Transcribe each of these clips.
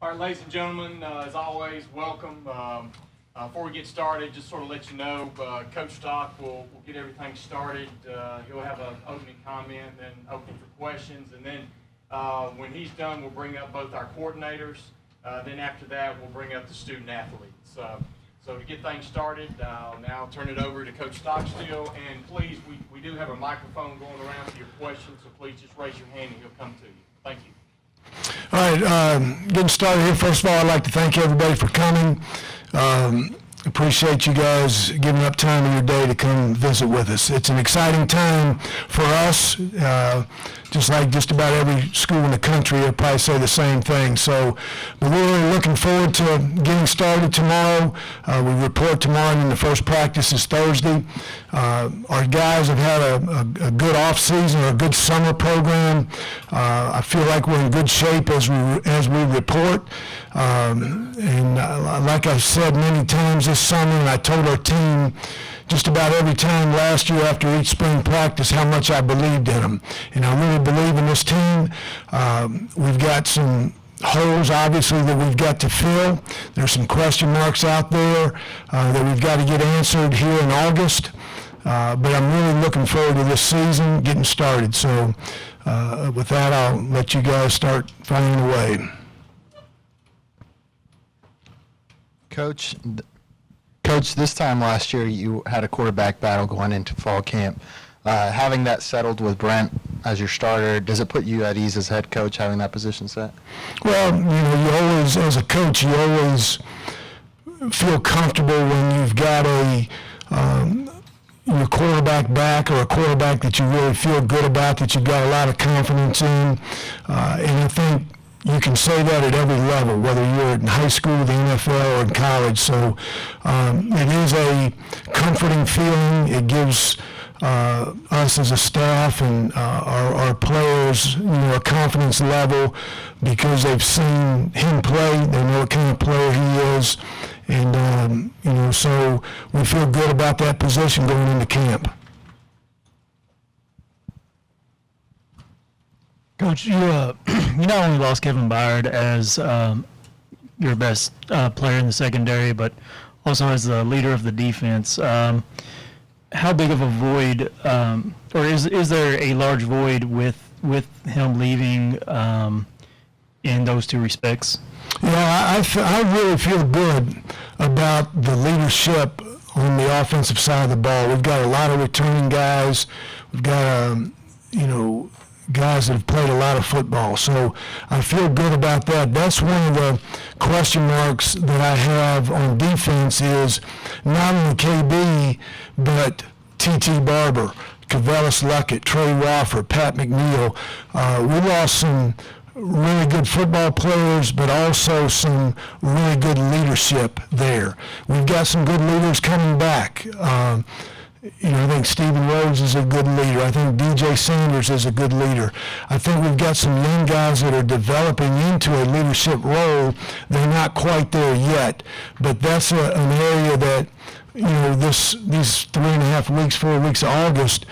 All right, ladies and gentlemen, as always, welcome. Before we get started, just sort of let you know, Coach Stock will get everything started. He'll have an opening comment, then open for questions, and then when he's done, we'll bring up both our coordinators. Then after that, we'll bring up the student athletes. So to get things started, I'll now turn it over to Coach Stockstill, and please, we do have a microphone going around for your questions, so please just raise your hand and he'll come to you. Thank you. All right, getting started here. First of all, I'd like to thank everybody for coming. Appreciate you guys giving up time of your day to come visit with us. It's an exciting time for us, just like just about every school in the country. I'll probably say the same thing. So, but we're really looking forward to getting started tomorrow. We report tomorrow, and then the first practice is Thursday. Our guys have had a good off season, or a good summer program. I feel like we're in good shape as we report. And like I've said many times this summer, and I told our team just about every time last year after each spring practice how much I believed in them. And I really believe in this team. We've got some holes, obviously, that we've got to fill. There's some question marks out there that we've got to get answered here in August. But I'm really looking forward to this season getting started. So with that, I'll let you guys start finding away. Coach, this time last year you had a quarterback battle going into fall camp. Having that settled with Brent as your starter, does it put you at ease as head coach having that position set? Well, you always, as a coach, you always feel comfortable when you've got your quarterback back, or a quarterback that you really feel good about, that you've got a lot of confidence in. And I think you can say that at every level, whether you're in high school, the NFL, or in college. So it is a comforting feeling. It gives us as a staff and our players, a confidence level, because they've seen him play. They know what kind of player he is. And, so we feel good about that position going into camp. Coach, you not only lost Kevin Byard as your best player in the secondary, but also as the leader of the defense. How big of a void, or is there a large void with him leaving in those two respects? I really feel good about the leadership on the offensive side of the ball. We've got a lot of returning guys. We've got guys that have played a lot of football. So I feel good about that. That's one of the question marks that I have on defense, is not only KB, but T.T. Barber, Cavellis Luckett, Trey Wofford, Pat McNeil. We lost some really good football players, but also some really good leadership there. We've got some good leaders coming back. I think Stephen Rhodes is a good leader. I think DJ Sanders is a good leader. I think we've got some young guys that are developing into a leadership role. They're not quite there yet, but that's an area that, these 3.5 weeks, 4 weeks of August,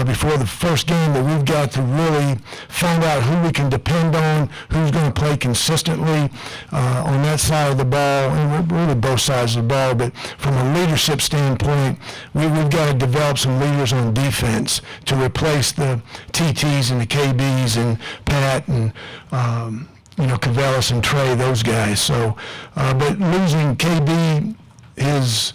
before the first game, that we've got to really find out who we can depend on, who's going to play consistently on that side of the ball, and really both sides of the ball. But from a leadership standpoint, we've got to develop some leaders on defense to replace the TTs and the KBs and Pat and Cavellis and Trey, those guys. So, but losing KB, his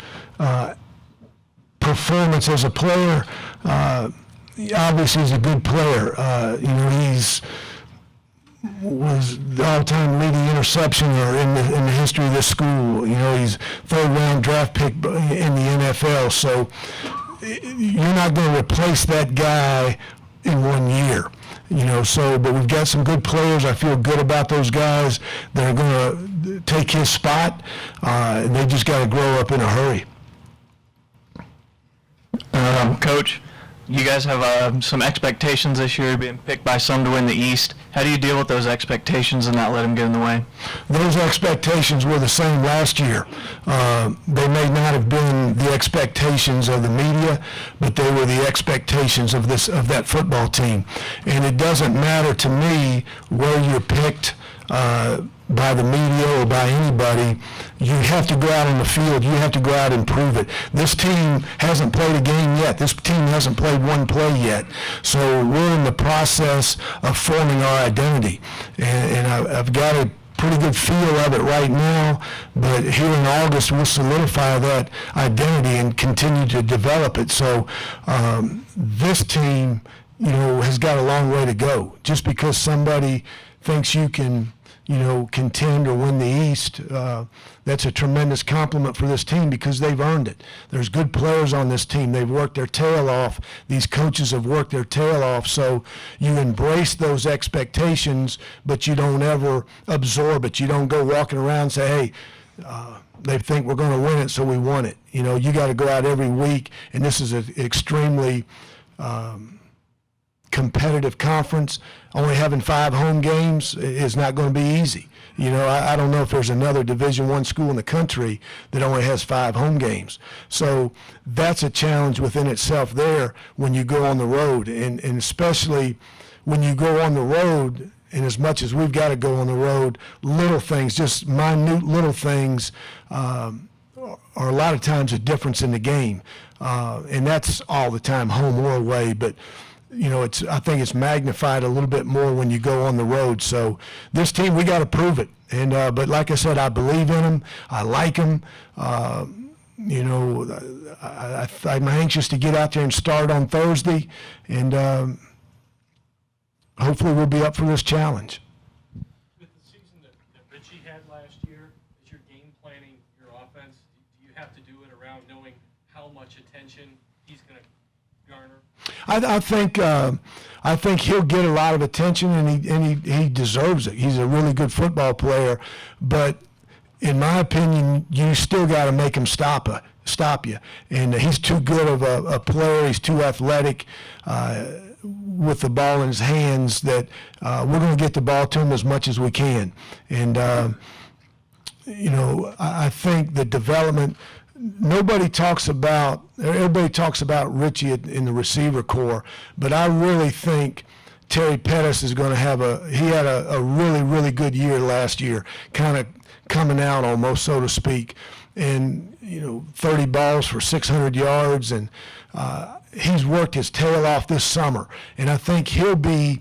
performance as a player, obviously he's a good player. He's was the all-time leading interceptioner in the history of this school. He's third-round draft pick in the NFL. So you're not going to replace that guy in 1 year. But we've got some good players. I feel good about those guys that are going to take his spot. They just got to grow up in a hurry. Coach, you guys have some expectations this year, being picked by some to win the East. How do you deal with those expectations and not let them get in the way? Those expectations were the same last year. They may not have been the expectations of the media, but they were the expectations of that football team. And it doesn't matter to me where you're picked by the media or by anybody. You have to go out on the field. You have to go out and prove it. This team hasn't played a game yet. This team hasn't played one play yet. So we're in the process of forming our identity. And I've got a pretty good feel of it right now, but here in August we'll solidify that identity and continue to develop it. So this team, has got a long way to go. Just because somebody thinks you can, contend or win the East, that's a tremendous compliment for this team because they've earned it. There's good players on this team. They've worked their tail off. These coaches have worked their tail off. So you embrace those expectations, but you don't ever absorb it. You don't go walking around and say, hey, they think we're going to win it, so we won it. You got to go out every week, and this is an extremely competitive conference. Only having 5 home games is not going to be easy. I don't know if there's another Division I school in the country that only has 5 home games. So that's a challenge within itself there when you go on the road. And especially when you go on the road, and as much as we've got to go on the road, little things, just minute little things, are a lot of times a difference in the game. And that's all the time, home or away. But I think it's magnified a little bit more when you go on the road. So this team, we got to prove it. And but like I said, I believe in them. I like them. I'm anxious to get out there and start on Thursday, and hopefully we'll be up for this challenge. With the season that Richie had last year, is your game planning your offense? Do you have to do it around knowing how much attention he's going to garner? I think he'll get a lot of attention, and he deserves it. He's a really good football player, but in my opinion, you still got to make him stop you. And he's too good of a player. He's too athletic with the ball in his hands that we're going to get the ball to him as much as we can. And I think the development. Everybody talks about Richie in the receiver core, but I really think Terry Pettis is going to have he had a really, really good year last year, kind of coming out almost, so to speak, and 30 balls for 600 yards, and he's worked his tail off this summer, and I think he'll be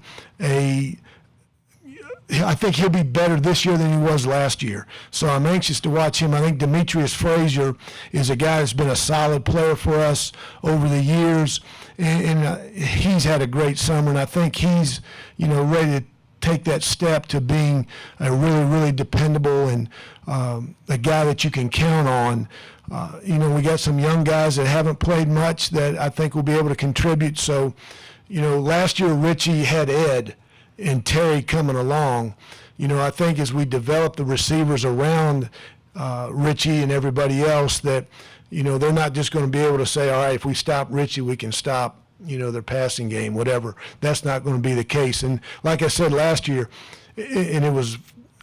better this year than he was last year. So I'm anxious to watch him. I think Demetrius Frazier is a guy that's been a solid player for us over the years, and he's had a great summer, and I think he's, ready to take that step to being a really, really dependable and a guy that you can count on. We got some young guys that haven't played much that I think will be able to contribute. So, last year Richie had Ed and Terry coming along. I think as we develop the receivers around Richie and everybody else, that they're not just going to be able to say, all right, if we stop Richie, we can stop their passing game, whatever. That's not going to be the case. And like I said last year, and it was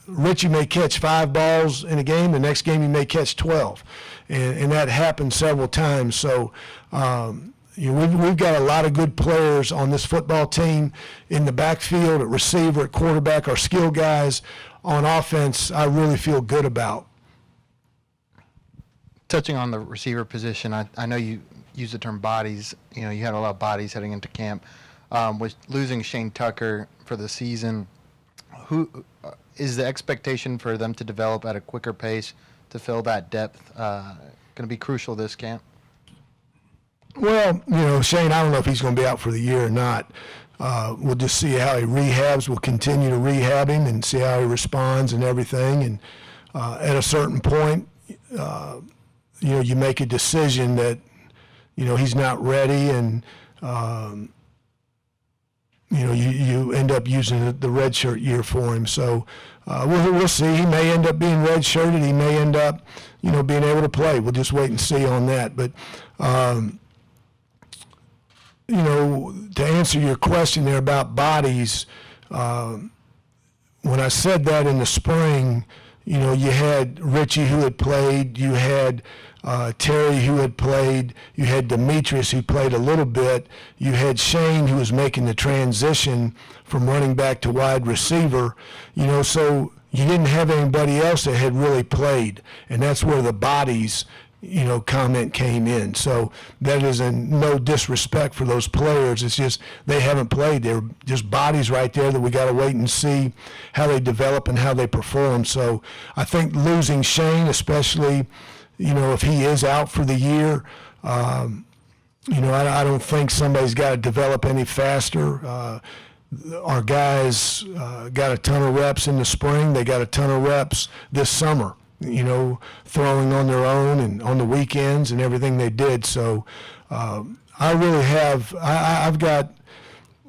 Richie may catch 5 balls in a game, the next game he may catch 12, and that happened several times. So we've got a lot of good players on this football team in the backfield, at receiver, at quarterback, our skill guys. On offense, I really feel good about. Touching on the receiver position, I know you use the term bodies. You had a lot of bodies heading into camp. With losing Shane Tucker for the season, who is the expectation for them to develop at a quicker pace to fill that depth going to be crucial this camp? Well, Shane, I don't know if he's going to be out for the year or not. We'll just see how he rehabs. We'll continue to rehab him and see how he responds and everything. And at a certain point, you make a decision that, he's not ready, and, you end up using the redshirt year for him. So we'll see. He may end up being redshirted. He may end up, being able to play. We'll just wait and see on that. But, to answer your question there about bodies, when I said that in the spring, you had Richie who had played, you had Terry who had played, you had Demetrius who played a little bit, you had Shane who was making the transition from running back to wide receiver, so you didn't have anybody else that had really played, and that's where the bodies, comment came in. So that is no disrespect for those players. It's just they haven't played. They're just bodies right there that we got to wait and see how they develop and how they perform. So I think losing Shane, especially, if he is out for the year, I don't think somebody's got to develop any faster. Our guys got a ton of reps in the spring. They got a ton of reps this summer, throwing on their own and on the weekends and everything they did. So I really have, I've got,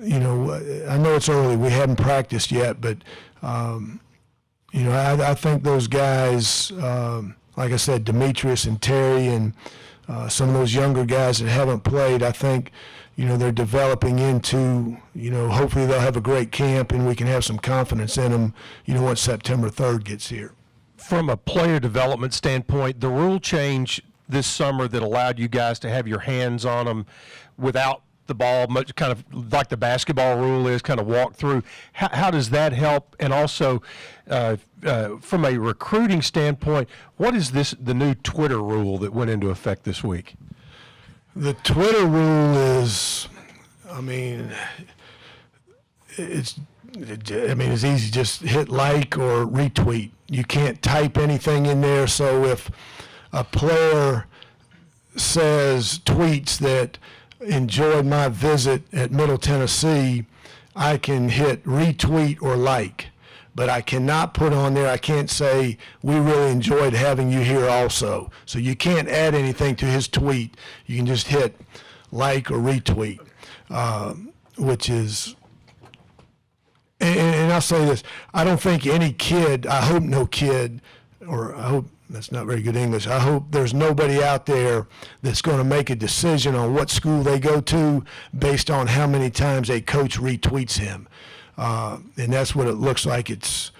I know it's early. We haven't practiced yet, but, I think those guys, like I said, Demetrius and Terry and some of those younger guys that haven't played, I think, they're developing into, hopefully they'll have a great camp and we can have some confidence in them, once September 3rd gets here. From a player development standpoint, the rule change this summer that allowed you guys to have your hands on them without the ball, much kind of like the basketball rule is, kind of walk through. How does that help? And also, from a recruiting standpoint, what is the new Twitter rule that went into effect this week? The Twitter rule is, it's easy. Just hit like or retweet. You can't type anything in there. So if a player tweets that enjoyed my visit at Middle Tennessee, I can hit retweet or like. But I cannot put on there, I can't say, we really enjoyed having you here also. So you can't add anything to his tweet. You can just hit like or retweet, which is, and I'll say this, I don't think any kid, I hope no kid, or I hope, that's not very good English, I hope there's nobody out there that's going to make a decision on what school they go to based on how many times a coach retweets him. And that's what it looks like. It's,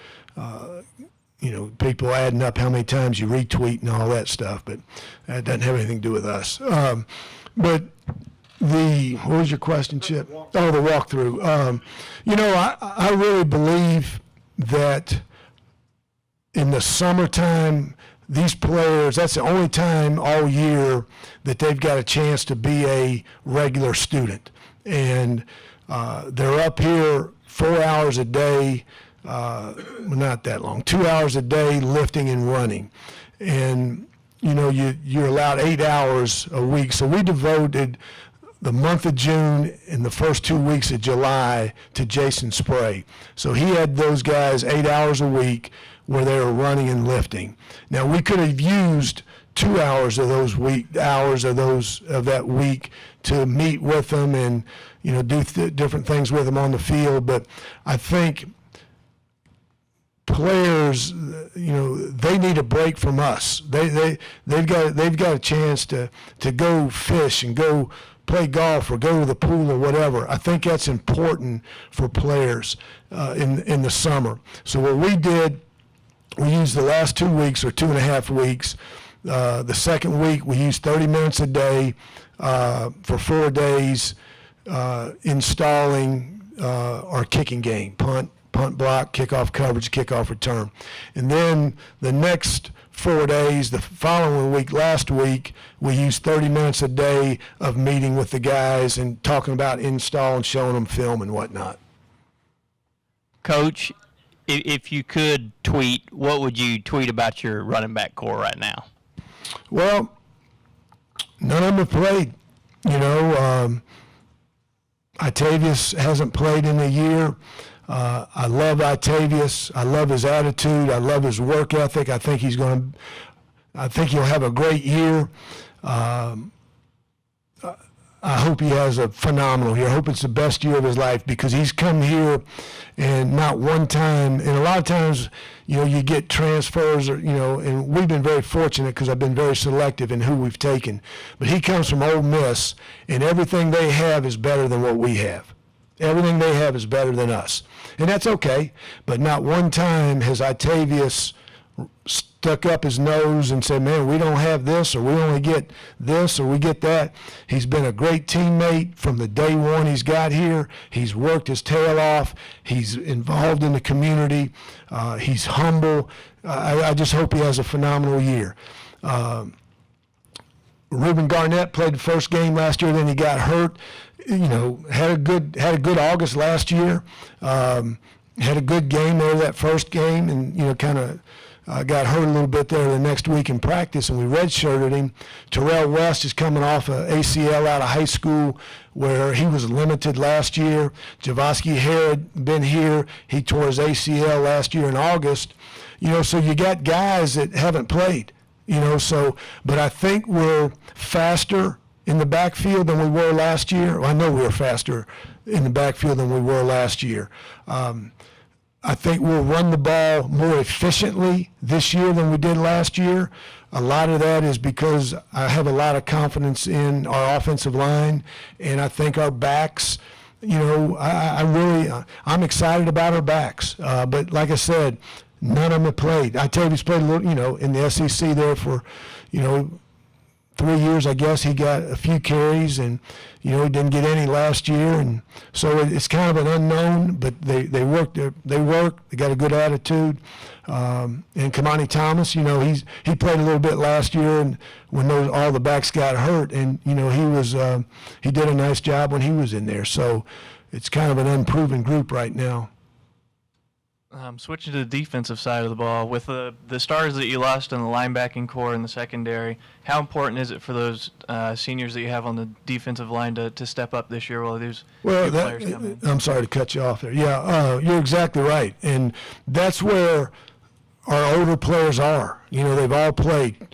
people adding up how many times you retweet and all that stuff, but that doesn't have anything to do with us. But what was your question, Chip? Oh, the walkthrough. I really believe that in the summertime, these players, that's the only time all year that they've got a chance to be a regular student. And they're up here 4 hours a day, not that long, 2 hours a day lifting and running. And, you're allowed 8 hours a week. So we devoted the month of June and the first 2 weeks of July to Jason Spray. So he had those guys 8 hours a week where they were running and lifting. Now we could have used 2 hours of those of that week to meet with them and do different things with them on the field. But I think players, they need a break from us. They've got a chance to go fish and go play golf or go to the pool or whatever. I think that's important for players in the summer. So what we did, we used the last 2 weeks or 2.5 weeks. The second week we used 30 minutes a day for 4 days, installing our kicking game, punt block, kickoff coverage, kickoff return. And then the next 4 days, the following week, last week, we used 30 minutes a day of meeting with the guys and talking about install and showing them film and whatnot. Coach, if you could tweet, what would you tweet about your running back core right now? Well, none of them have played. Itavius hasn't played in a year. I love Itavius. I love his attitude. I love his work ethic. I think he'll have a great year. I hope he has a phenomenal year. I hope it's the best year of his life because he's come here and not one time, and a lot of times, you get transfers or, and we've been very fortunate because I've been very selective in who we've taken. But he comes from Ole Miss, and everything they have is better than what we have. Everything they have is better than us. And that's okay, but not one time has Itavius stuck up his nose and said, man, we don't have this, or we only get this, or we get that. He's been a great teammate from the day one he's got here. He's worked his tail off. He's involved in the community. He's humble. I just hope he has a phenomenal year. Reuben Garnett played the first game last year, then he got hurt. Had a good August last year. Had a good game there that first game, and kind of got hurt a little bit there the next week in practice, and we redshirted him. Terrell West is coming off a ACL out of high school where he was limited last year. Javosky Harrod been here. He tore his ACL last year in August. So you got guys that haven't played. But I think we're faster in the backfield than we were last year. Well, I know we were faster in the backfield than we were last year. I think we'll run the ball more efficiently this year than we did last year. A lot of that is because I have a lot of confidence in our offensive line, and I think our backs, I'm excited about our backs. But like I said, none of them have played. Octavius played a little, in the SEC there for, 3 years, I guess. He got a few carries, and he didn't get any last year, and so it's kind of an unknown. But they work. They got a good attitude. And Kamani Thomas, he played a little bit last year, and when all the backs got hurt, and he did a nice job when he was in there. So it's kind of an unproven group right now. Switching to the defensive side of the ball, with the stars that you lost in the linebacking core and the secondary, how important is it for those seniors that you have on the defensive line to step up this year while these new players come in? I'm sorry to cut you off there. Yeah, you're exactly right. And that's where our older players are. They've all played.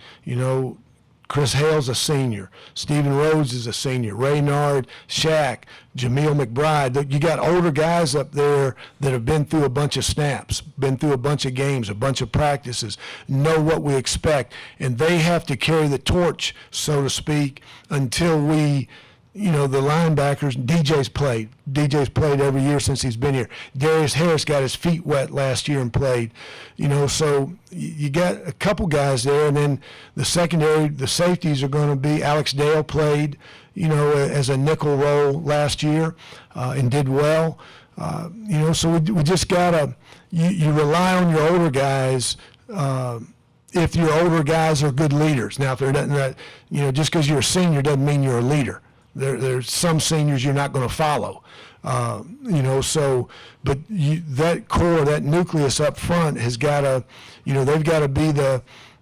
Chris Hale's a senior. Stephen Rhodes is a senior. Raynard, Shaq, Jameel McBride. You got older guys up there that have been through a bunch of snaps, been through a bunch of games, a bunch of practices, know what we expect. And they have to carry the torch, so to speak, until we, the linebackers, DJ's played every year since he's been here. Darius Harris got his feet wet last year and played. So you got a couple guys there, and then the secondary, the safeties are going to be Alex Dale played, as a nickel role last year and did well. So we just gotta you rely on your older guys. If your older guys are good leaders. Now, if they're not, just because you're a senior doesn't mean you're a leader. There's some seniors you're not going to follow, but that core, that nucleus up front has got to, they've got to be the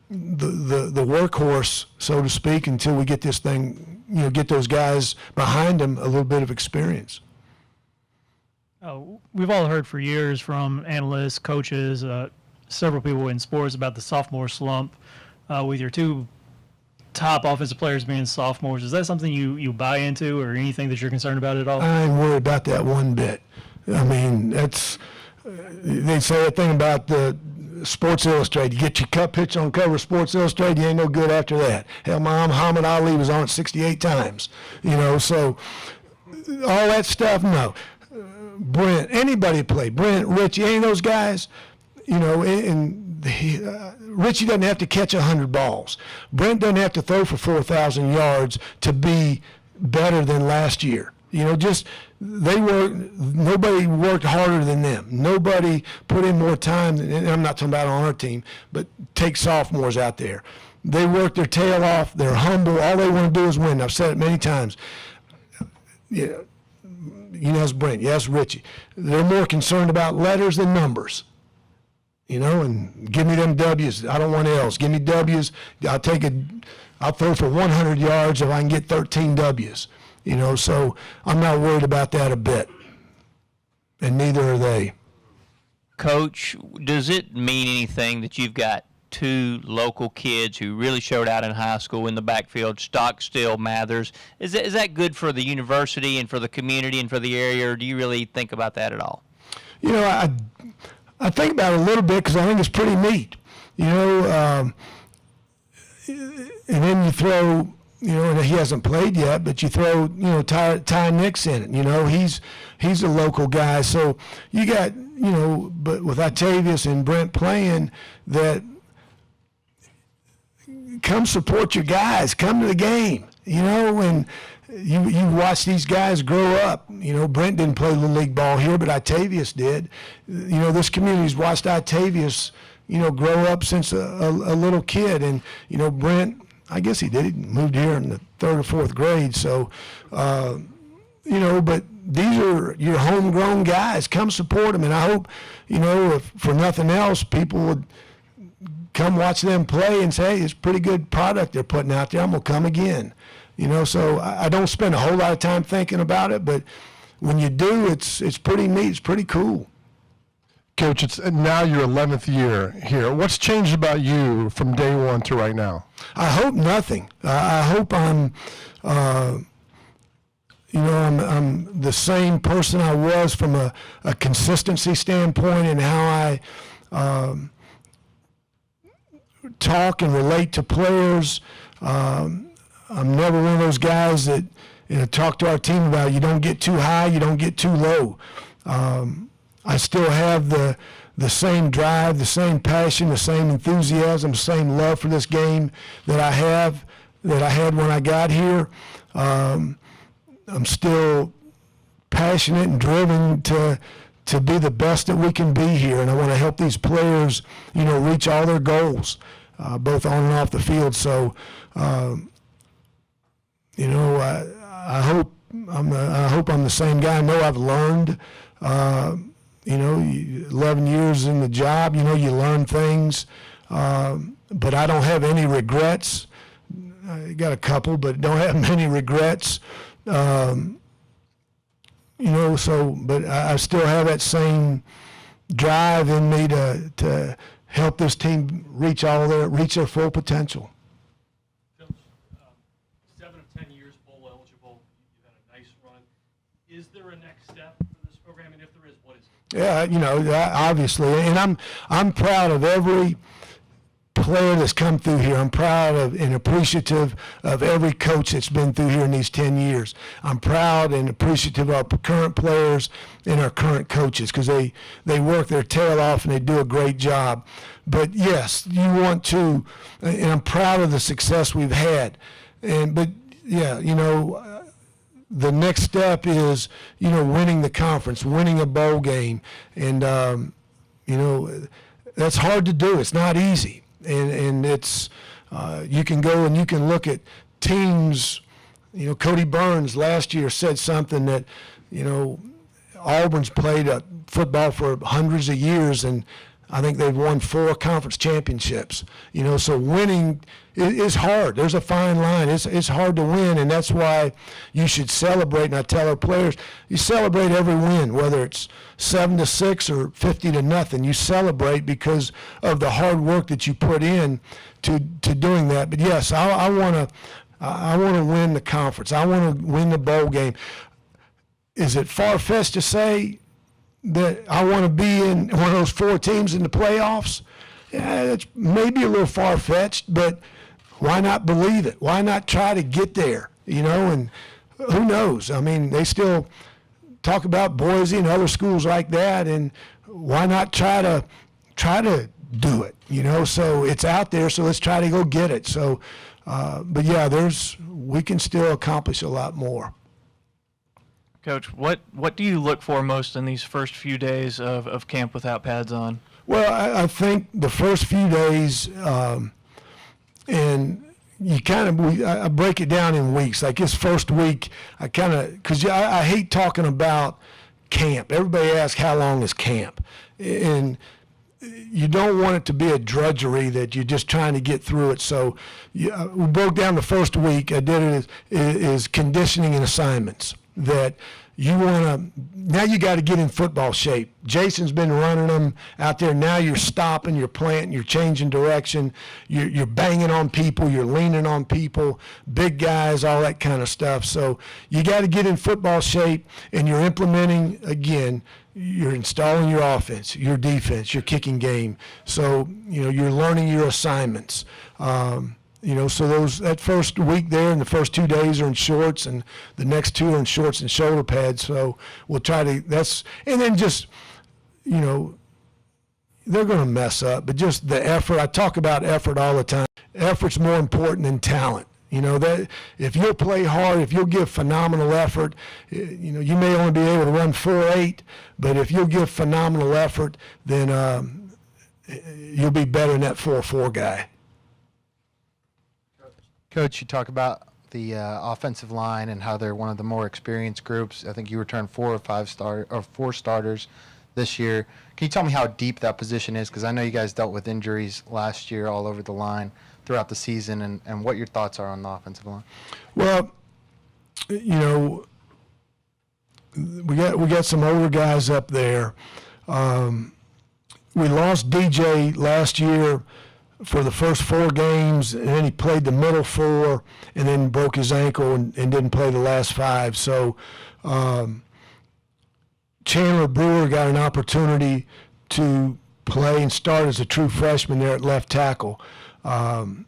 workhorse, so to speak, until we get this thing, get those guys behind them a little bit of experience. We've all heard for years from analysts, coaches, several people in sports about the sophomore slump with your two top offensive players being sophomores. Is that something you buy into, or anything that you're concerned about at all? I ain't worried about that one bit. I mean, they say a thing about the Sports Illustrated. You get your cut pitch on cover of Sports Illustrated, you ain't no good after that. Hell, Muhammad Ali was on it 68 times. So all that stuff, no. Brent, anybody play, Brent, Richie, any of those guys, Richie doesn't have to catch 100 balls. Brent doesn't have to throw for 4,000 yards to be better than last year. Nobody worked harder than them. Nobody put in more time, and I'm not talking about on our team, but take sophomores out there. They work their tail off. They're humble. All they want to do is win. I've said it many times. It's Brent. Yes, Richie. They're more concerned about letters than numbers. And give me them W's. I don't want L's. Give me W's. I'll throw for 100 yards if I can get 13 W's. So I'm not worried about that a bit. And neither are they. Coach, does it mean anything that you've got two local kids who really showed out in high school in the backfield, Stockstill, Mathers? Is that good for the university and for the community and for the area, or do you really think about that at all? I think about it a little bit because I think it's pretty neat, and then you throw, and he hasn't played yet, but you throw, Ty Nix in it. He's a local guy, so you got, but with Octavius and Brent playing, that come support your guys. Come to the game. You know, and you watch these guys grow up. You know, Brent didn't play Little League ball here, but Octavius did. You know, this community's watched Octavius, you know, grow up since a little kid. And, you know, Brent, I guess he did. He moved here in the 3rd or 4th grade. So, you know, but these are your homegrown guys. Come support them. And I hope, you know, if for nothing else, people would come watch them play and say, hey, it's a pretty good product they're putting out there. I'm going to come again. You know, so I don't spend a whole lot of time thinking about it, but when you do, it's pretty neat. It's pretty cool. Coach, it's now your 11th year here. What's changed about you from day one to right now? I hope nothing. I hope I'm, you know, I'm the same person I was from a consistency standpoint and how I talk and relate to players. I'm never one of those guys that, you know, talk to our team about you don't get too high, you don't get too low. I still have the same drive, the same passion, the same enthusiasm, the same love for this game that I had when I got here. I'm still passionate and driven to be the best that we can be here, and I want to help these players, you know, reach all their goals, both on and off the field. So, you know, I hope I'm the same guy. I know I've learned. You know, 11 years in the job, you know, you learn things, but I don't have any regrets. I got a couple, but don't have many regrets. You know, so, but I still have that same drive in me to help this team reach their full potential. Coach, 7 of 10 years bowl eligible. You've had a nice run. Is there a next step for this program? And if there is, what is it? Yeah, you know, obviously, and I'm proud of every player that's come through here. I'm proud of and appreciative of every coach that's been through here in these 10 years. I'm proud and appreciative of our current players and our current coaches because they work their tail off and they do a great job. But yes, you want to, and I'm proud of the success we've had. But yeah, you know, the next step is, you know, winning the conference, winning a bowl game. And, you know, that's hard to do. It's not easy. And it's, you can go and you can look at teams, you know, Cody Burns last year said something that, you know, Auburn's played football for hundreds of years and I think they've won 4 conference championships. You know, so winning is hard. There's a fine line. It's hard to win, and that's why you should celebrate. And I tell our players, you celebrate every win, whether it's 7-6 or 50-0. You celebrate because of the hard work that you put in to doing that. But yes, I want to win the conference. I want to win the bowl game. Is it far-fetched to say that I want to be in one of those 4 teams in the playoffs? Yeah, it's maybe a little far-fetched, but why not believe it? Why not try to get there? You know, and who knows? I mean, they still talk about Boise and other schools like that, and why not try to do it? You know, so it's out there, so let's try to go get it. So, but yeah, we can still accomplish a lot more. Coach, what do you look for most in these first few days of camp without pads on? Well, I think the first few days, and you I break it down in weeks. Like this first week, because I hate talking about camp. Everybody asks how long is camp, and you don't want it to be a drudgery that you're just trying to get through it. So we broke down the first week. I did it as conditioning and assignments. That you now you got to get in football shape. Jason's been running them out there. Now you're stopping, you're planting, you're changing direction, you're banging on people, you're leaning on people, big guys, all that kind of stuff. So you got to get in football shape, and you're implementing, again, you're installing your offense, your defense, your kicking game. So, you know, you're learning your assignments. You know, so that first week there and the first 2 days are in shorts, and the next 2 are in shorts and shoulder pads. So we'll try to, and then just, you know, they're going to mess up, but just the effort. I talk about effort all the time. Effort's more important than talent. You know, that if you'll play hard, if you'll give phenomenal effort, you know, you may only be able to run 4.8, but if you'll give phenomenal effort, then you'll be better than that 4.4 guy. Coach, you talk about the offensive line and how they're one of the more experienced groups. I think you returned 4 starters this year. Can you tell me how deep that position is? Because I know you guys dealt with injuries last year all over the line throughout the season, and what your thoughts are on the offensive line. Well, you know, we got some older guys up there. We lost DJ last year for the first 4 games, and then he played the middle 4 and then broke his ankle and didn't play the last 5. So Chandler Brewer got an opportunity to play and start as a true freshman there at left tackle. You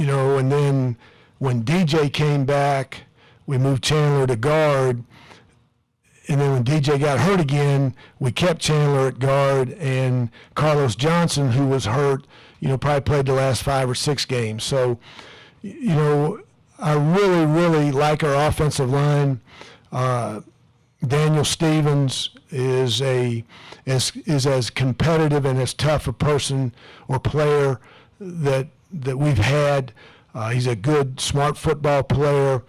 know, and then when DJ came back, we moved Chandler to guard. And then when DJ got hurt again, we kept Chandler at guard, and Carlos Johnson, who was hurt, you know, probably played the last 5 or 6 games. So, you know, I really, really like our offensive line. Daniel Stevens is as competitive and as tough a person or player that we've had. He's a good, smart football player.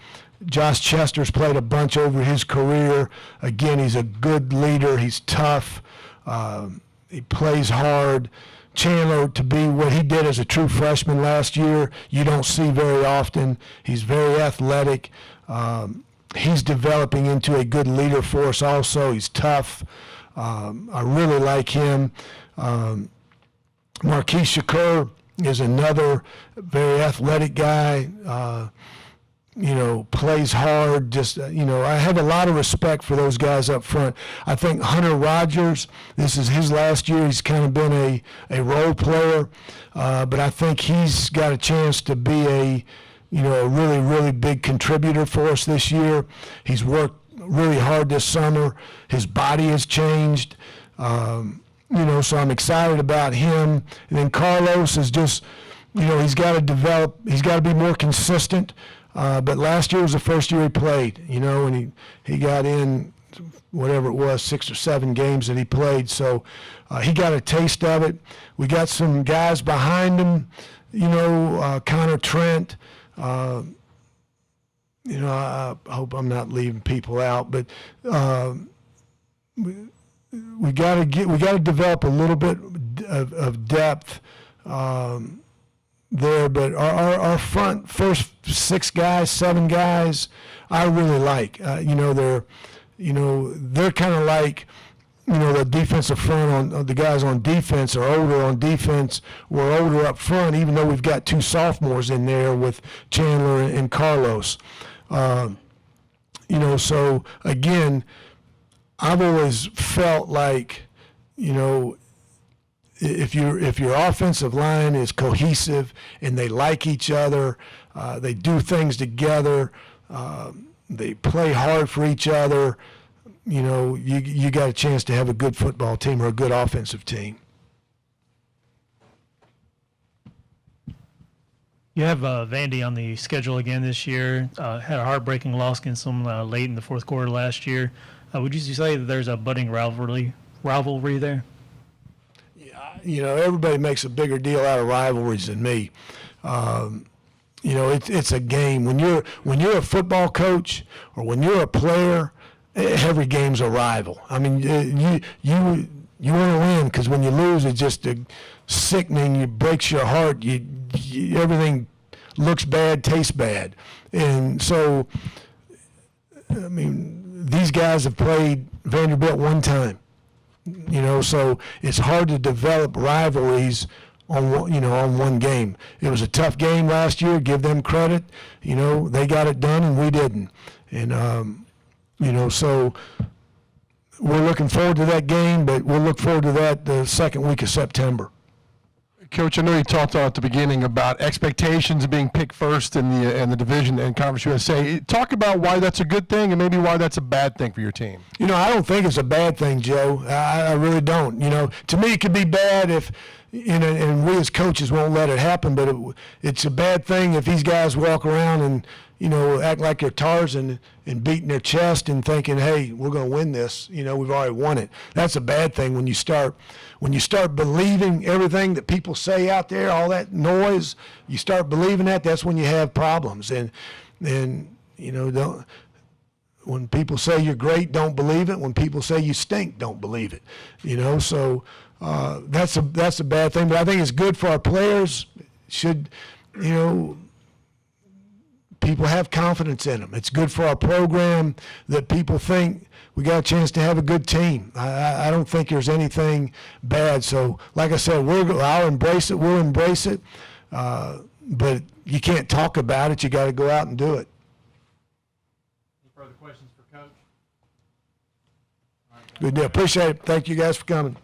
Josh Chester's played a bunch over his career. Again, he's a good leader. He's tough. He plays hard. Chandler, to be what he did as a true freshman last year, you don't see very often. He's very athletic. He's developing into a good leader for us also. He's tough. I really like him. Marquise Shakur is another very athletic guy. You know, plays hard. Just, you know, I have a lot of respect for those guys up front. I think Hunter Rogers, this is his last year. He's kind of been a role player, but I think he's got a chance to be a really, really big contributor for us this year. He's worked really hard this summer. His body has changed. You know, so I'm excited about him. And then Carlos is just, you know, he's got to develop. He's got to be more consistent. But last year was the first year he played, you know, and he got in whatever it was, 6 or 7 games that he played. So he got a taste of it. We got some guys behind him, you know, Connor Trent. You know, I hope I'm not leaving people out, but we got to develop a little bit of depth. There, but our first 6 guys, 7 guys, I really like. You know, they're kind of like, you know, the defensive front on the guys on defense are older on defense. We're older up front, even though we've got 2 sophomores in there with Chandler and Carlos. You know, so again, I've always felt like, you know, if your offensive line is cohesive and they like each other, they do things together, they play hard for each other, you know, you got a chance to have a good football team or a good offensive team. You have Vandy on the schedule again this year. Had a heartbreaking loss against them late in the fourth quarter last year. Would you say that there's a budding rivalry there? You know, everybody makes a bigger deal out of rivalries than me. You know, it's a game. When you're a football coach or when you're a player, every game's a rival. I mean, you want to win because when you lose, it's just sickening. It breaks your heart. Everything looks bad, tastes bad, and so I mean, these guys have played Vanderbilt one time. You know, so it's hard to develop rivalries on one game. It was a tough game last year. Give them credit. You know, they got it done and we didn't. And you know, so we're looking forward to that game, but we'll look forward to that the second week of September. Coach, I know you talked at the beginning about expectations of being picked first in the division and Conference USA. Talk about why that's a good thing and maybe why that's a bad thing for your team. I don't think it's a bad thing, Joe. I really don't. To me, it could be bad if, and we as coaches won't let it happen, but it's a bad thing if these guys walk around and, act like they're Tarzan and beating their chest and thinking, hey, we're going to win this. We've already won it. That's a bad thing when you start believing everything that people say out there, all that noise. You start believing that, that's when you have problems. And don't. When people say you're great, don't believe it. When people say you stink, don't believe it. So that's a bad thing. But I think it's good for our players. Should people have confidence in them. It's good for our program that people think we got a chance to have a good team. I don't think there's anything bad. So, like I said, I'll embrace it. We'll embrace it. But you can't talk about it. You got to go out and do it. Any further questions for Coach? Good deal. Appreciate it. Thank you guys for coming.